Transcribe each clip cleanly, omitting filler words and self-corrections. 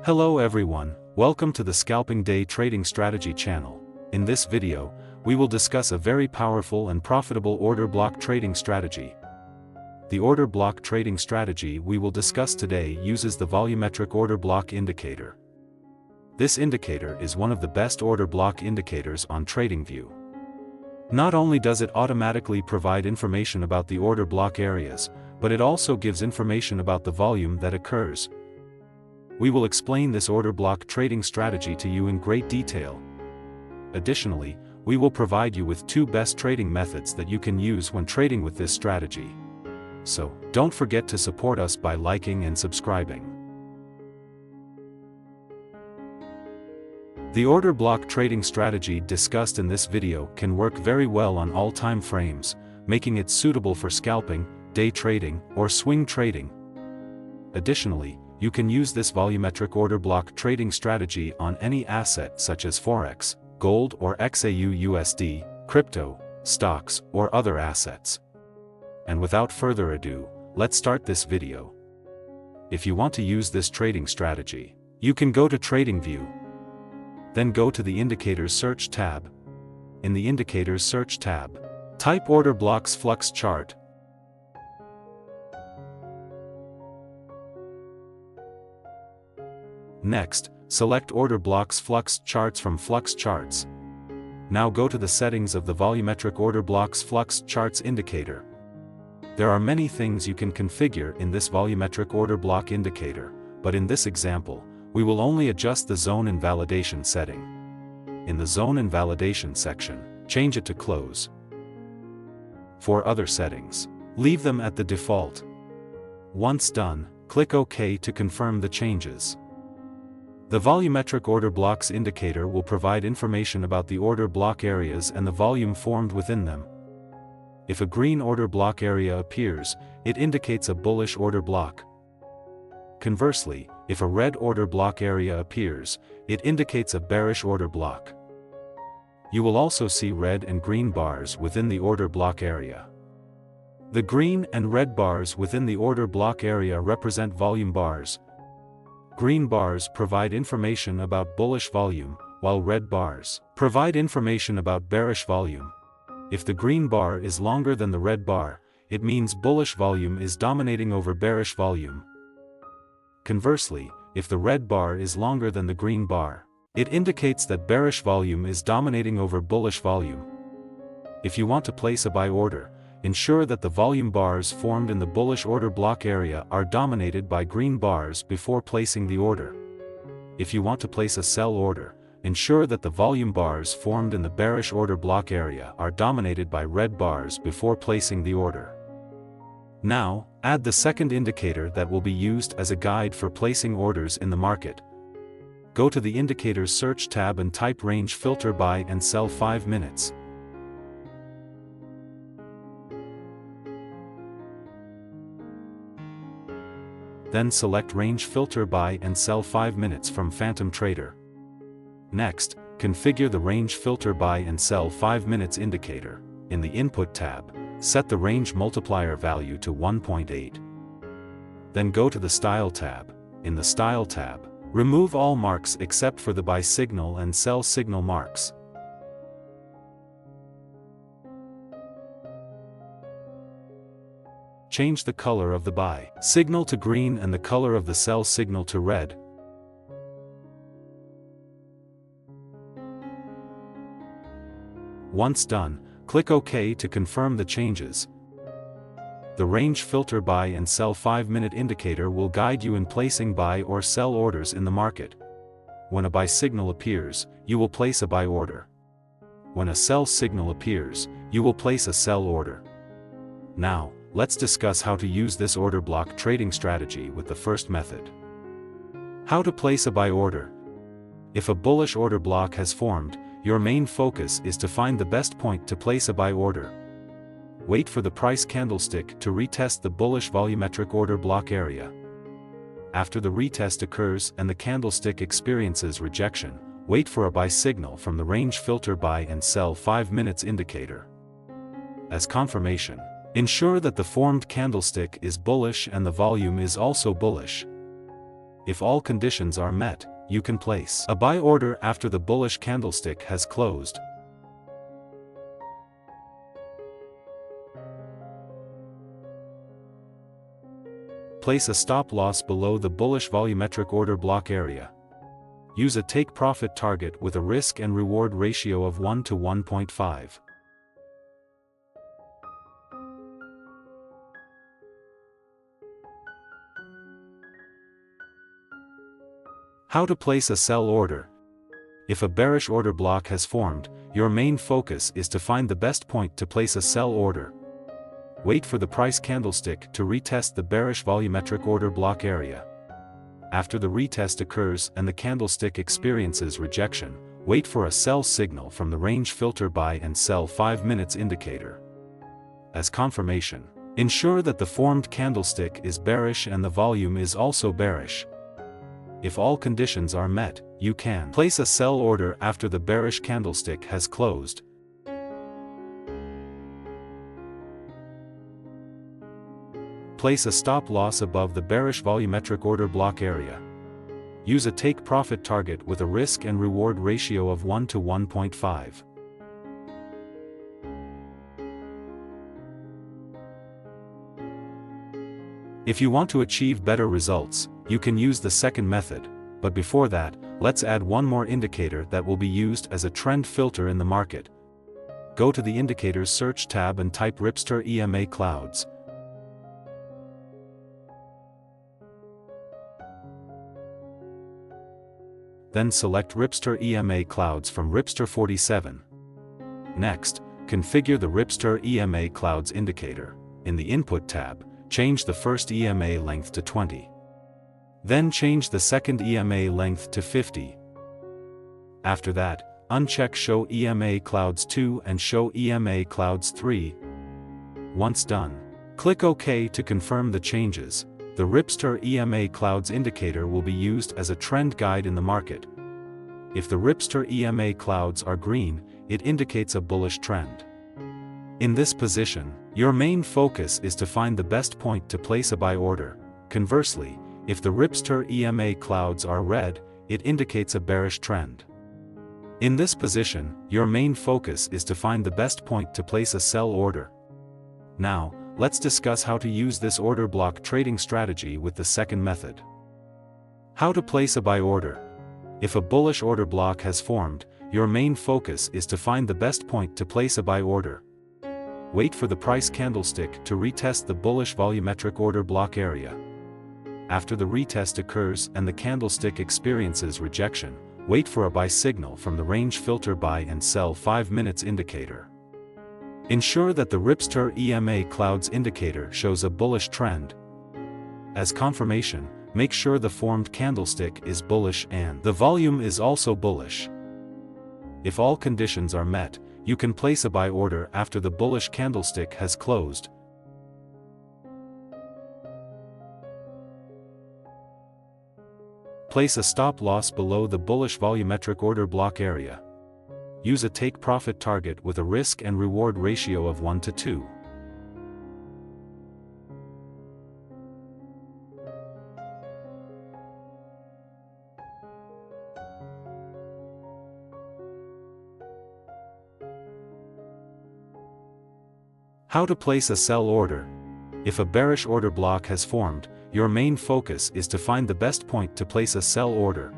Hello everyone, welcome to the Scalping Day Trading Strategy channel. In this video, we will discuss a very powerful and profitable order block trading strategy. The order block trading strategy we will discuss today uses the volumetric order block indicator. This indicator is one of the best order block indicators on TradingView. Not only does it automatically provide information about the order block areas, but it also gives information about the volume that occurs. We will explain this order block trading strategy to you in great detail. Additionally, we will provide you with two best trading methods that you can use when trading with this strategy. So, don't forget to support us by liking and subscribing. The order block trading strategy discussed in this video can work very well on all time frames, making it suitable for scalping, day trading, or swing trading. Additionally, you can use this volumetric order block trading strategy on any asset such as forex, gold or XAU USD, crypto, stocks, or other assets. And without further ado, let's start this video. If you want to use this trading strategy, you can go to TradingView. Then go to the Indicators Search tab. In the Indicators Search tab, type Order Blocks Flux Chart. Next, select Order Blocks Flux Charts from Flux Charts. Now go to the settings of the Volumetric Order Blocks Flux Charts indicator. There are many things you can configure in this volumetric order block indicator, but in this example, we will only adjust the zone invalidation setting. In the zone invalidation section, change it to close. For other settings, leave them at the default. Once done, click OK to confirm the changes. The volumetric order blocks indicator will provide information about the order block areas and the volume formed within them. If a green order block area appears, it indicates a bullish order block. Conversely, if a red order block area appears, it indicates a bearish order block. You will also see red and green bars within the order block area. The green and red bars within the order block area represent volume bars. Green bars provide information about bullish volume, while red bars provide information about bearish volume. If the green bar is longer than the red bar, it means bullish volume is dominating over bearish volume. Conversely, if the red bar is longer than the green bar, it indicates that bearish volume is dominating over bullish volume. If you want to place a buy order, ensure that the volume bars formed in the bullish order block area are dominated by green bars before placing the order. If you want to place a sell order, ensure that the volume bars formed in the bearish order block area are dominated by red bars before placing the order. Now, add the second indicator that will be used as a guide for placing orders in the market. Go to the Indicators Search tab and type Range Filter Buy and Sell 5 minutes. Then select Range Filter Buy and Sell 5 minutes from Phantom Trader. Next, configure the Range Filter Buy and Sell 5 minutes indicator. In the Input tab, set the range multiplier value to 1.8. Then go to the Style tab. In the Style tab, remove all marks except for the buy signal and sell signal marks. Change the color of the buy signal to green and the color of the sell signal to red. Once done, click OK to confirm the changes. The Range Filter Buy and Sell 5-minute indicator will guide you in placing buy or sell orders in the market. When a buy signal appears, you will place a buy order. When a sell signal appears, you will place a sell order. Now, let's discuss how to use this order block trading strategy with the first method. How to place a buy order. If a bullish order block has formed, your main focus is to find the best point to place a buy order. Wait for the price candlestick to retest the bullish volumetric order block area. After the retest occurs and the candlestick experiences rejection, wait for a buy signal from the Range Filter Buy and Sell 5 minutes indicator. As confirmation, ensure that the formed candlestick is bullish and the volume is also bullish. If all conditions are met, you can place a buy order after the bullish candlestick has closed. Place a stop loss below the bullish volumetric order block area. Use a take-profit target with a risk and reward ratio of 1 to 1.5. How to place a sell order. If a bearish order block has formed, your main focus is to find the best point to place a sell order. Wait for the price candlestick to retest the bearish volumetric order block area. After the retest occurs and the candlestick experiences rejection, wait for a sell signal from the range filter buy and sell 5 minutes indicator. As confirmation, ensure that the formed candlestick is bearish and the volume is also bearish. If all conditions are met, you can place a sell order after the bearish candlestick has closed. Place a stop loss above the bearish volumetric order block area. Use a take-profit target with a risk and reward ratio of 1 to 1.5. If you want to achieve better results, you can use the second method, but before that, let's add one more indicator that will be used as a trend filter in the market. Go to the Indicators search tab and type ripster EMA clouds. Then select ripster EMA clouds from ripster 47. Next, configure the ripster EMA clouds indicator. In the Input tab, change the first EMA length to 20. Then change the second EMA length to 50. After that, uncheck Show EMA Clouds 2 and Show EMA Clouds 3. Once done, click OK to confirm the changes. The ripster EMA Clouds indicator will be used as a trend guide in the market. If the ripster EMA clouds are green, it indicates a bullish trend. In this position, your main focus is to find the best point to place a buy order. Conversely, if the ripster EMA clouds are red, it indicates a bearish trend. In this position, your main focus is to find the best point to place a sell order. Now, let's discuss how to use this order block trading strategy with the second method. How to place a buy order. If a bullish order block has formed, your main focus is to find the best point to place a buy order. Wait for the price candlestick to retest the bullish volumetric order block area. After the retest occurs and the candlestick experiences rejection, wait for a buy signal from the range filter buy and sell 5 minutes indicator. Ensure that the ripster EMA clouds indicator shows a bullish trend. As confirmation, make sure the formed candlestick is bullish and the volume is also bullish. If all conditions are met, you can place a buy order after the bullish candlestick has closed. Place a stop loss below the bullish volumetric order block area. Use a take-profit target with a risk and reward ratio of 1 to 2. How to place a sell order. If a bearish order block has formed, your main focus is to find the best point to place a sell order.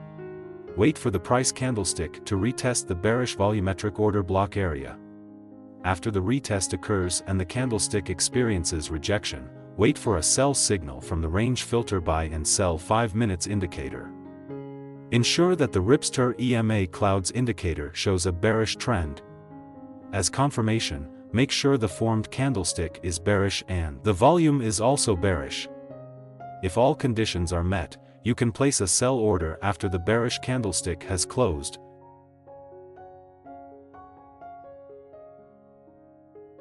Wait for the price candlestick to retest the bearish volumetric order block area. After the retest occurs and the candlestick experiences rejection, wait for a sell signal from the range filter buy and sell 5 minutes indicator. Ensure that the ripster EMA clouds indicator shows a bearish trend. As confirmation, make sure the formed candlestick is bearish and the volume is also bearish. If all conditions are met, you can place a sell order after the bearish candlestick has closed.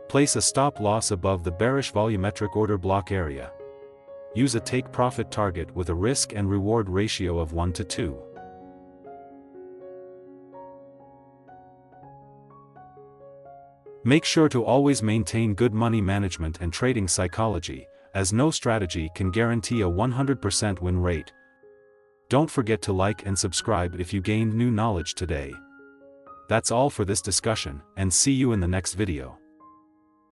Place a stop loss above the bearish volumetric order block area. Use a take-profit target with a risk and reward ratio of 1 to 2. Make sure to always maintain good money management and trading psychology, as no strategy can guarantee a 100% win rate. Don't forget to like and subscribe if you gained new knowledge today. That's all for this discussion, and see you in the next video.